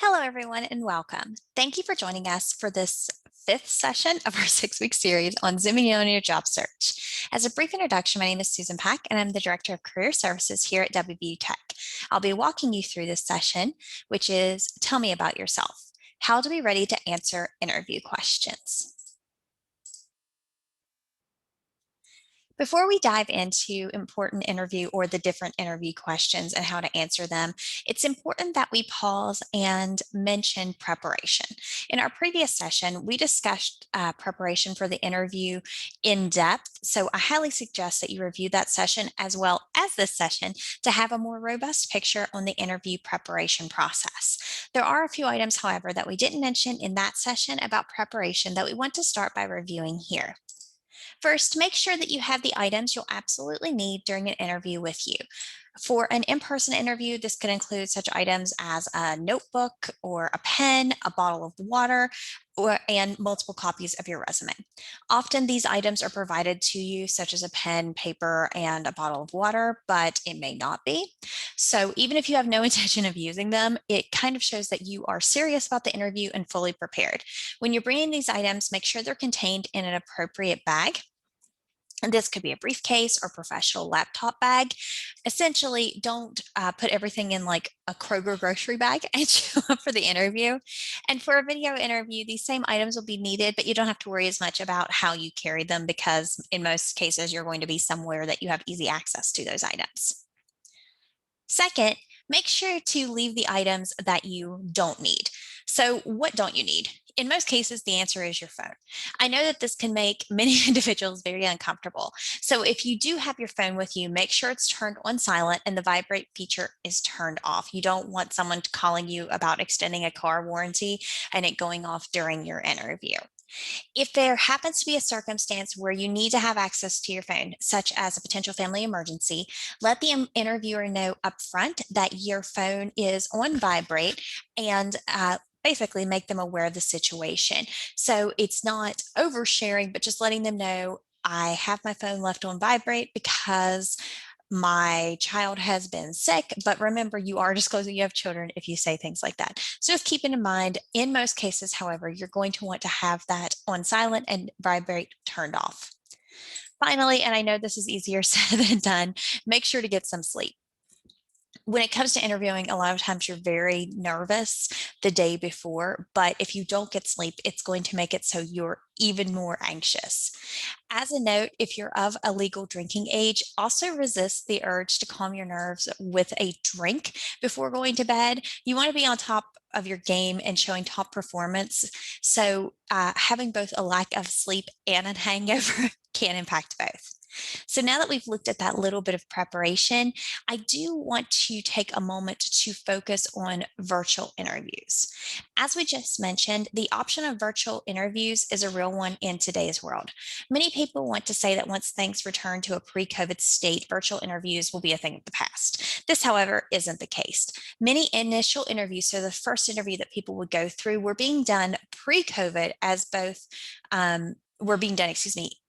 Hello, everyone, and welcome. Thank you for joining us for this fifth session of our 6-week series on zooming in on your job search. As a brief introduction, my name is Susan Pack, and I'm the Director of Career Services here at WVU Tech. I'll be walking you through this session, which is Tell Me About Yourself. How to be ready to answer interview questions. Before we dive into important interview or the different interview questions and how to answer them, it's important that we pause and mention preparation. In our previous session, we discussed preparation for the interview in depth, so I highly suggest that you review that session as well as this session to have a more robust picture on the interview preparation process. There are a few items, however, that we didn't mention in that session about preparation that we want to start by reviewing here. First, make sure that you have the items you'll absolutely need during an interview with you. For an in-person interview, this could include such items as a notebook or a pen, a bottle of water, and multiple copies of your resume. Often these items are provided to you, such as a pen, paper, and a bottle of water, but it may not be. So even if you have no intention of using them, it kind of shows that you are serious about the interview and fully prepared. When you're bringing these items, make sure they're contained in an appropriate bag. And this could be a briefcase or professional laptop bag. Essentially, don't put everything in like a Kroger grocery bag and show up for the interview. And for a video interview, these same items will be needed, but you don't have to worry as much about how you carry them because in most cases, you're going to be somewhere that you have easy access to those items. Second, make sure to leave the items that you don't need. So what don't you need? In most cases, the answer is your phone. I know that this can make many individuals very uncomfortable. So if you do have your phone with you, make sure it's turned on silent and the vibrate feature is turned off. You don't want someone calling you about extending a car warranty and it going off during your interview. If there happens to be a circumstance where you need to have access to your phone, such as a potential family emergency, let the interviewer know upfront that your phone is on vibrate and basically make them aware of the situation. So it's not oversharing, but just letting them know I have my phone left on vibrate because my child has been sick, but remember, you are disclosing you have children if you say things like that. So just keep it in mind. In most cases, however, you're going to want to have that on silent and vibrate turned off. Finally, and I know this is easier said than done, make sure to get some sleep. When it comes to interviewing, a lot of times you're very nervous the day before, but if you don't get sleep, it's going to make it so you're even more anxious. As a note, if you're of a legal drinking age, also resist the urge to calm your nerves with a drink before going to bed. You want to be on top of your game and showing top performance. So having both a lack of sleep and a hangover can impact both. So now that we've looked at that little bit of preparation, I do want to take a moment to focus on virtual interviews. As we just mentioned, the option of virtual interviews is a real one in today's world. Many people want to say that once things return to a pre-COVID state, virtual interviews will be a thing of the past. This, however, isn't the case. Many initial interviews, so the first interview that people would go through, were being done pre-COVID as both were being done,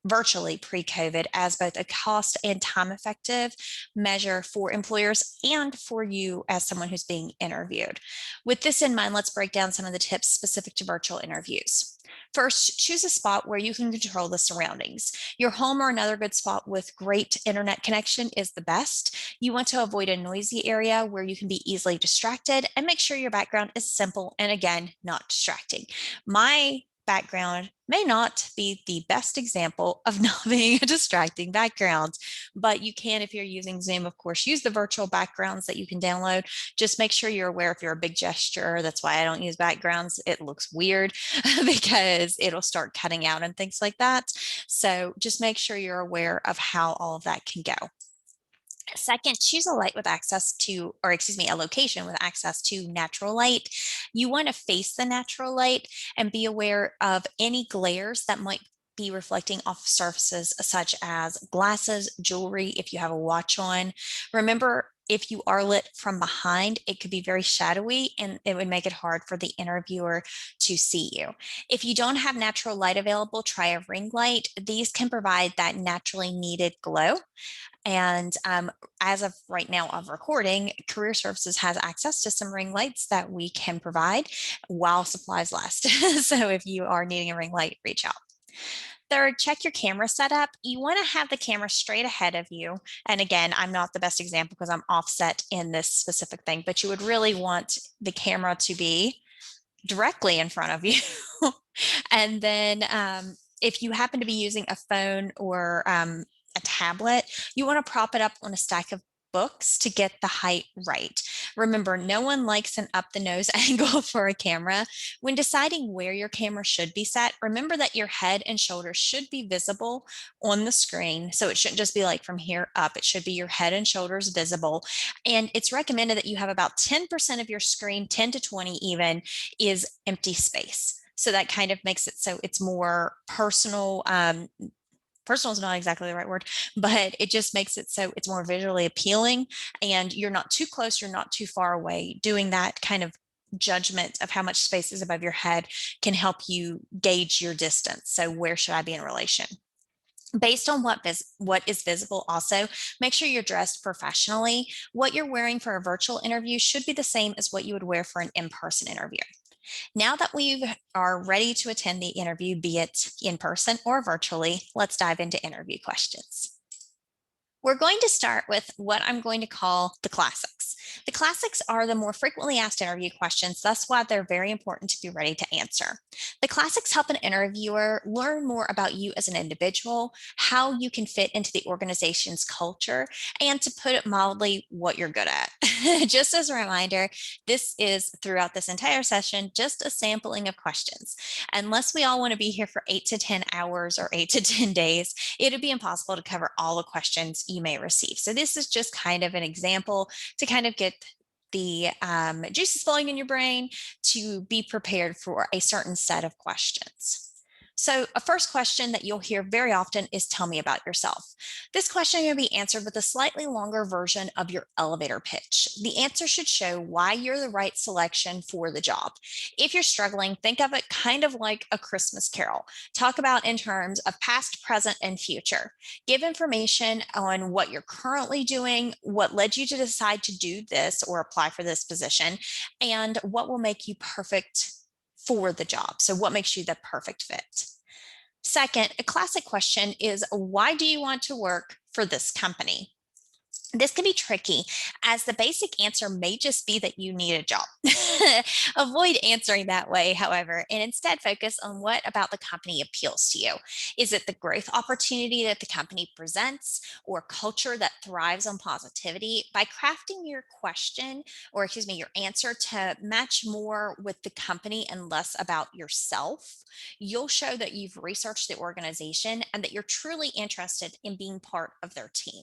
virtually pre-COVID as both a cost and time effective measure for employers and for you as someone who's being interviewed. With this in mind, let's break down some of the tips specific to virtual interviews. First, choose a spot where you can control the surroundings. Your home or another good spot with great internet connection is the best. You want to avoid a noisy area where you can be easily distracted and make sure your background is simple and, again, not distracting. My background may not be the best example of not being a distracting background, but you can, if you're using Zoom, of course, use the virtual backgrounds that you can download. Just make sure you're aware if you're a big gesture. That's why I don't use backgrounds. It looks weird because it'll start cutting out and things like that. So just make sure you're aware of how all of that can go. Second, choose a light with access to, or excuse me, a location with access to natural light. You want to face the natural light and be aware of any glares that might be reflecting off surfaces such as glasses, jewelry, if you have a watch on. Remember, if you are lit from behind, it could be very shadowy and it would make it hard for the interviewer to see you. If you don't have natural light available, try a ring light. These can provide that naturally needed glow. And as of right now of recording, Career Services has access to some ring lights that we can provide while supplies last. So if you are needing a ring light, reach out. Third, check your camera setup. You want to have the camera straight ahead of you. And again, I'm not the best example because I'm offset in this specific thing, but you would really want the camera to be directly in front of you. And then if you happen to be using a phone or a tablet, you want to prop it up on a stack of books to get the height right. Remember, no one likes an up the nose angle for a camera. When deciding where your camera should be set, remember that your head and shoulders should be visible on the screen. So it shouldn't just be like from here up, it should be your head and shoulders visible. And it's recommended that you have about 10% of your screen, 10 to 20 even, is empty space. So that kind of makes it so it's more personal. Personal is not exactly the right word, but it just makes it so it's more visually appealing and you're not too close, you're not too far away. Doing that kind of judgment of how much space is above your head can help you gauge your distance. So where should I be in relation? Based on what is visible, also make sure you're dressed professionally. What you're wearing for a virtual interview should be the same as what you would wear for an in-person interview. Now that we are ready to attend the interview, be it in person or virtually, let's dive into interview questions. We're going to start with what I'm going to call the classics. The classics are the more frequently asked interview questions, that's why they're very important to be ready to answer. The classics help an interviewer learn more about you as an individual, how you can fit into the organization's culture, and to put it mildly, what you're good at. Just as a reminder, this is throughout this entire session, just a sampling of questions. Unless we all want to be here for 8 to 10 hours or 8 to 10 days, it would be impossible to cover all the questions you may receive. So this is just kind of an example to kind of get the juices flowing in your brain to be prepared for a certain set of questions. So a first question that you'll hear very often is tell me about yourself. This question will be answered with a slightly longer version of your elevator pitch. The answer should show why you're the right selection for the job. If you're struggling, think of it kind of like a Christmas carol. Talk about in terms of past, present, and future. Give information on what you're currently doing, what led you to decide to do this or apply for this position, and what will make you perfect for the job. So, what makes you the perfect fit? Second, a classic question is why do you want to work for this company? This can be tricky as the basic answer may just be that you need a job. Avoid answering that way, however, and instead focus on what about the company appeals to you. Is it the growth opportunity that the company presents or culture that thrives on positivity? By crafting your question, or excuse me, your answer to match more with the company and less about yourself, you'll show that you've researched the organization and that you're truly interested in being part of their team.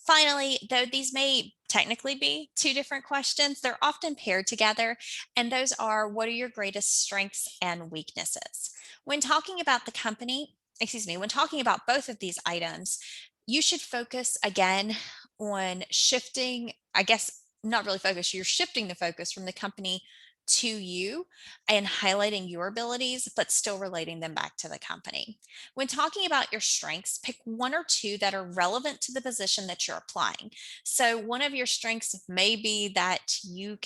Finally, though these may technically be two different questions, they're often paired together, and those are what are your greatest strengths and weaknesses? When talking about the company, excuse me, when talking about both of these items, you should focus again on shifting, I guess, not really focus, you're shifting the focus from the company to you and highlighting your abilities, but still relating them back to the company. When talking about your strengths, pick one or two that are relevant to the position that you're applying. So, one of your strengths may be that you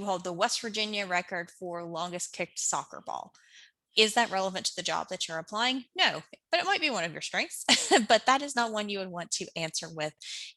hold the West Virginia record for longest kicked soccer ball. Is that relevant to the job that you're applying? No, but it might be one of your strengths, but that is not one you would want to answer with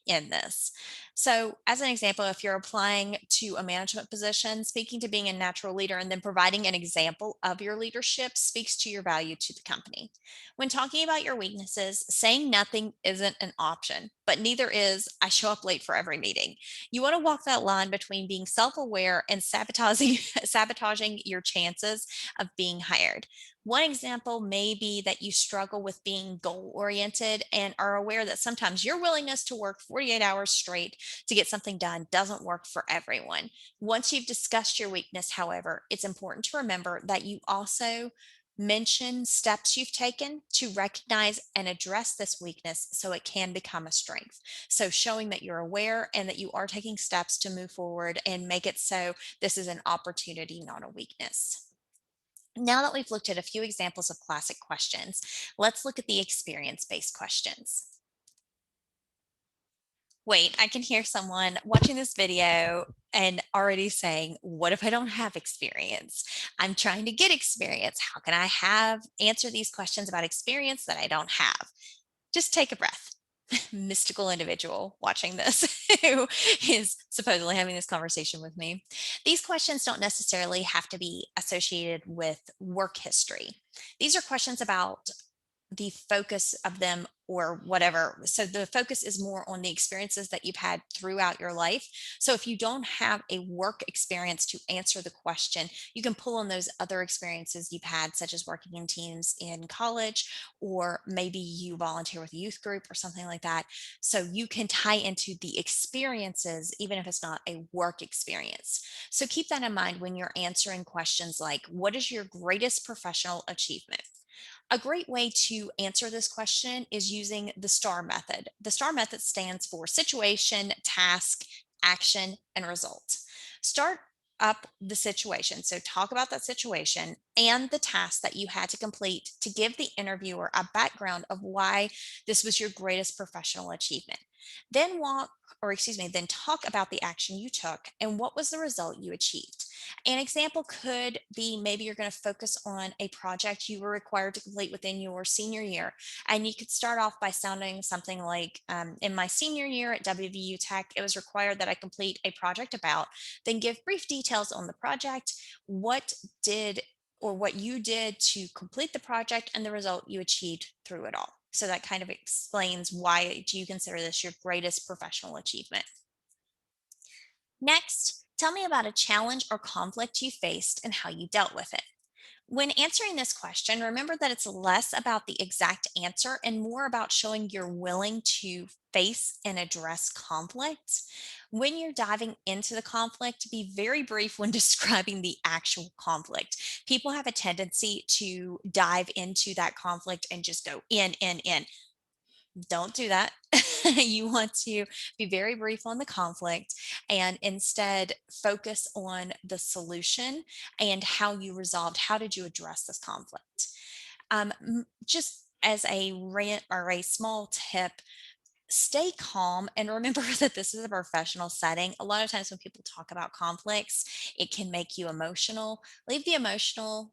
in this. So, as an example, if you're applying to a management position, speaking to being a natural leader and then providing an example of your leadership speaks to your value to the company. When talking about your weaknesses, saying nothing isn't an option, but neither is I show up late for every meeting. You want to walk that line between being self aware and sabotaging your chances of being hired. One example may be that you struggle with being goal oriented and are aware that sometimes your willingness to work 48 hours straight to get something done doesn't work for everyone. Once you've discussed your weakness, however, it's important to remember that you also Mention steps you've taken to recognize and address this weakness so it can become a strength. So, showing that you're aware and that you are taking steps to move forward and make it so this is an opportunity, not a weakness. Now that we've looked at a few examples of classic questions, let's look at the experience based questions. Wait, I can hear someone watching this video and already saying, "What if I don't have experience? I'm trying to get experience. How can I have answer these questions about experience that I don't have?" Just take a breath. Mystical individual watching this who is supposedly having this conversation with me. These questions don't necessarily have to be associated with work history. These are questions about the focus of them or whatever. So the focus is more on the experiences that you've had throughout your life. So if you don't have a work experience to answer the question, you can pull on those other experiences you've had, such as working in teams in college, or maybe you volunteer with a youth group or something like that. So you can tie into the experiences, even if it's not a work experience. So keep that in mind when you're answering questions like, "What is your greatest professional achievement?" A great way to answer this question is using the STAR method. The STAR method stands for situation, task, action, and result. Start up the situation. So, talk about that situation and the task that you had to complete to give the interviewer a background of why this was your greatest professional achievement. Then talk about the action you took and what was the result you achieved. An example could be maybe you're going to focus on a project you were required to complete within your senior year. And you could start off by sounding something like, in my senior year at WVU Tech, it was required that I complete a project about, then give brief details on the project, what did or what you did to complete the project, and the result you achieved through it all. So that kind of explains why do you consider this your greatest professional achievement. Next, tell me about a challenge or conflict you faced and how you dealt with it. When answering this question, remember that it's less about the exact answer and more about showing you're willing to face and address conflict. When you're diving into the conflict, be very brief when describing the actual conflict. People have a tendency to dive into that conflict and just go in. Don't do that. You want to be very brief on the conflict and instead focus on the solution and how you resolved, how did you address this conflict. Just as a rant or a small tip, stay calm and remember that this is a professional setting. A lot of times when people talk about conflicts, it can make you emotional. Leave the emotional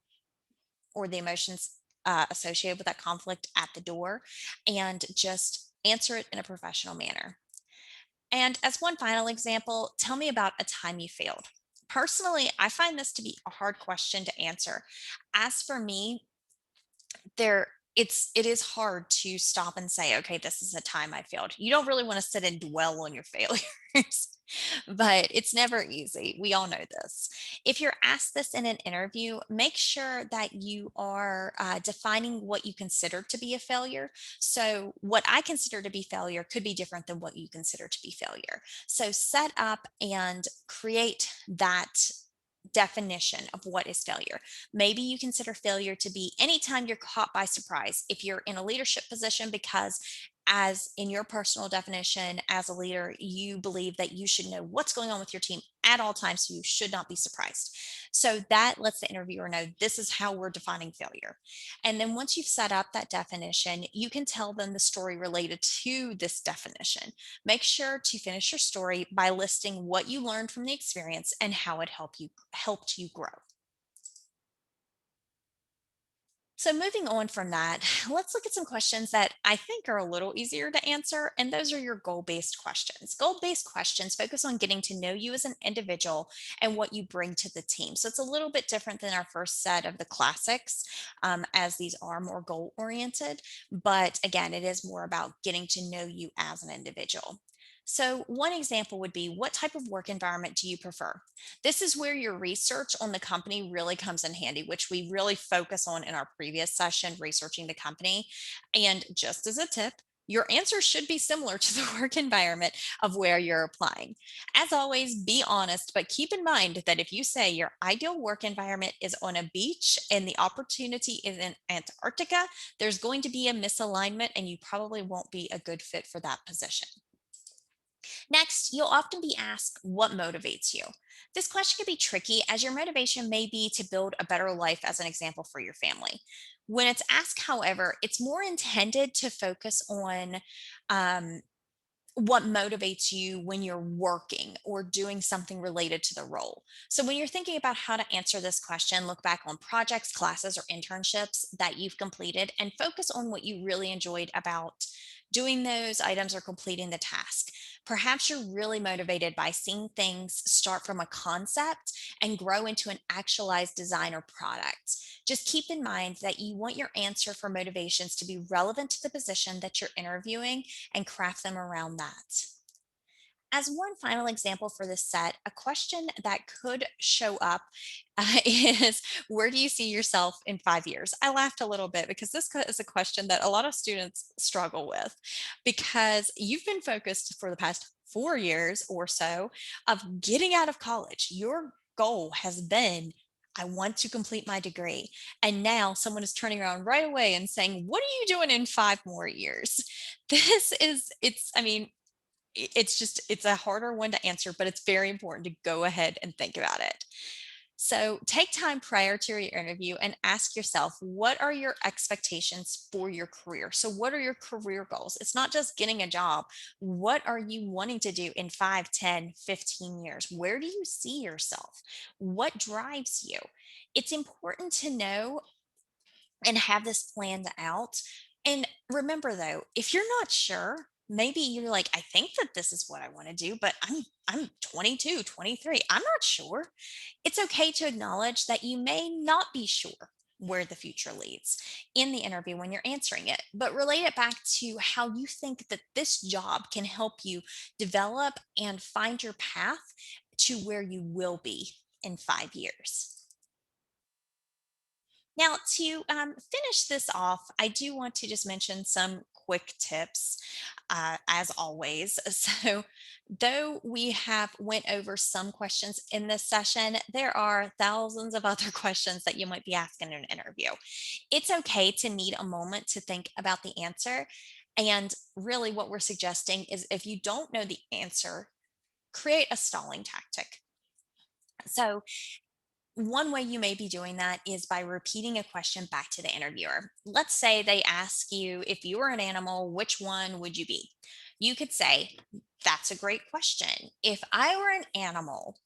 or the emotions associated with that conflict at the door and just answer it in a professional manner. And as one final example, tell me about a time you failed. Personally, I find this to be a hard question to answer. As for me, it is hard to stop and say, okay, this is a time I failed. You don't really want to sit and dwell on your failures, but it's never easy. We all know this. If you're asked this in an interview, make sure that you are defining what you consider to be a failure. So what I consider to be failure could be different than what you consider to be failure. So set up and create that definition of what is failure. Maybe you consider failure to be anytime you're caught by surprise. If you're in a leadership position, because as in your personal definition as a leader, you believe that you should know what's going on with your team at all times, so you should not be surprised. So that lets the interviewer know this is how we're defining failure. And then once you've set up that definition, you can tell them the story related to this definition. Make sure to finish your story by listing what you learned from the experience and how it helped you grow. So, moving on from that, let's look at some questions that I think are a little easier to answer, and those are your goal based questions. Goal based questions focus on getting to know you as an individual and what you bring to the team. So, it's a little bit different than our first set of the classics, as these are more goal oriented. But again, it is more about getting to know you as an individual. So, one example would be, what type of work environment do you prefer? This is where your research on the company really comes in handy, which we really focus on in our previous session, researching the company. And just as a tip, Your answer should be similar to the work environment of where you're applying. As always, be honest, but keep in mind that if you say your ideal work environment is on a beach and the opportunity is in Antarctica, there's going to be a misalignment and you probably won't be a good fit for that position. Next, you'll often be asked what motivates you. This question can be tricky as your motivation may be to build a better life, as an example, for your family. When it's asked, however, it's more intended to focus on um, what motivates you when you're working or doing something related to the role. So, when you're thinking about how to answer this question, look back on projects, classes, or internships that you've completed and focus on what you really enjoyed about doing those items or completing the task. Perhaps you're really motivated by seeing things start from a concept and grow into an actualized design or product. Just keep in mind that you want your answer for motivations to be relevant to the position that you're interviewing and craft them around that. As one final example for this set, a question that could show up is, where do you see yourself in 5 years? I laughed a little bit because is a question that a lot of students struggle with because you've been focused for the past 4 years or so of getting out of college. Your goal has been, I want to complete my degree. And now someone is turning around right away and saying, what are you doing in 5 more years? I mean, it's a harder one to answer, but it's very important to go ahead and think about it. So take time prior to your interview and ask yourself, what are your expectations for your career? So, what are your career goals? It's not just getting a job. What are you wanting to do in 5, 10, 15 years? Where do you see yourself? What drives you? It's important to know and have this planned out. And remember though, if you're not sure, maybe you're like, I think that this is what I want to do, but I'm 22, 23. I'm not sure. It's okay to acknowledge that you may not be sure where the future leads in the interview when you're answering it, but relate it back to how you think that this job can help you develop and find your path to where you will be in 5 years. Now, to finish this off, I do want to just mention some quick tips, as always. So, though we have went over some questions in this session, there are thousands of other questions that you might be asking in an interview. It's okay to need a moment to think about the answer. And really, what we're suggesting is if you don't know the answer, create a stalling tactic. So, one way you may be doing that is by repeating a question back to the interviewer. Let's say they ask you, if you were an animal, which one would you be? You could say, that's a great question. If I were an animal,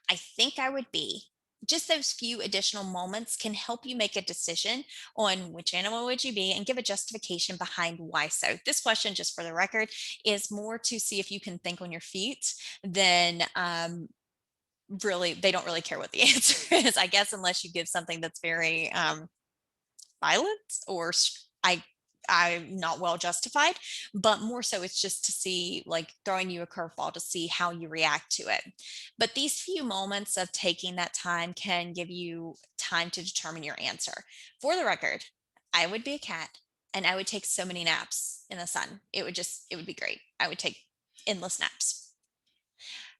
I think I would be. Just those few additional moments can help you make a decision on which animal would you be and give a justification behind why so. This question, just for the record, is more to see if you can think on your feet than really they don't really care what the answer is, I guess, unless you give something that's very violent or I'm not well justified, but more so it's just to see, like, throwing you a curveball to see how you react to it. But these few moments of taking that time can give you time to determine your answer. For the record, I would be a cat and I would take so many naps in the sun. It would be great. I would take endless naps.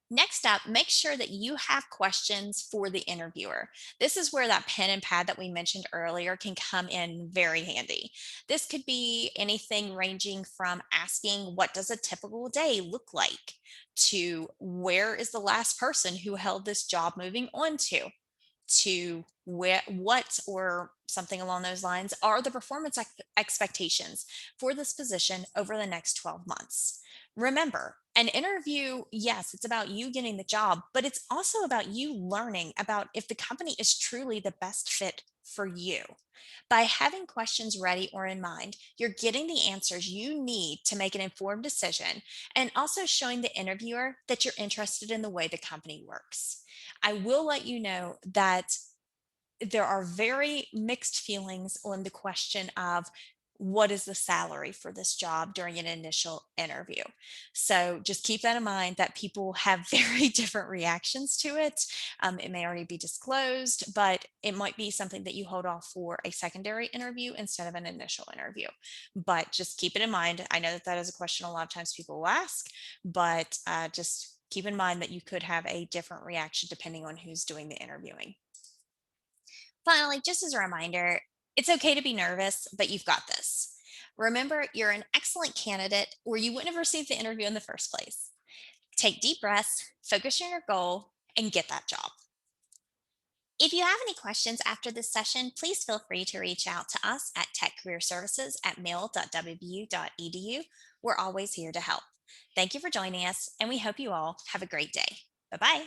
Next up, make sure that you have questions for the interviewer. This is where that pen and pad that we mentioned earlier can come in very handy. This could be anything ranging from asking, what does a typical day look like, to where is the last person who held this job moving on to what or something along those lines are the performance expectations for this position over the next 12 months. Remember, an interview, yes, it's about you getting the job, but it's also about you learning about if the company is truly the best fit for you. By having questions ready or in mind, you're getting the answers you need to make an informed decision and also showing the interviewer that you're interested in the way the company works. I will let you know that there are very mixed feelings on the question of what is the salary for this job during an initial interview? So just keep that in mind that people have very different reactions to it. It may already be disclosed, but it might be something that you hold off for a secondary interview instead of an initial interview. But just keep it in mind. I know that that is a question a lot of times people will ask, but just keep in mind that you could have a different reaction depending on who's doing the interviewing. Finally, just as a reminder, it's okay to be nervous, but you've got this. Remember, you're an excellent candidate, or you wouldn't have received the interview in the first place. Take deep breaths, focus on your goal, and get that job. If you have any questions after this session, please feel free to reach out to us at techcareerservices@mail.wbu.edu. We're always here to help. Thank you for joining us, and we hope you all have a great day. Bye bye.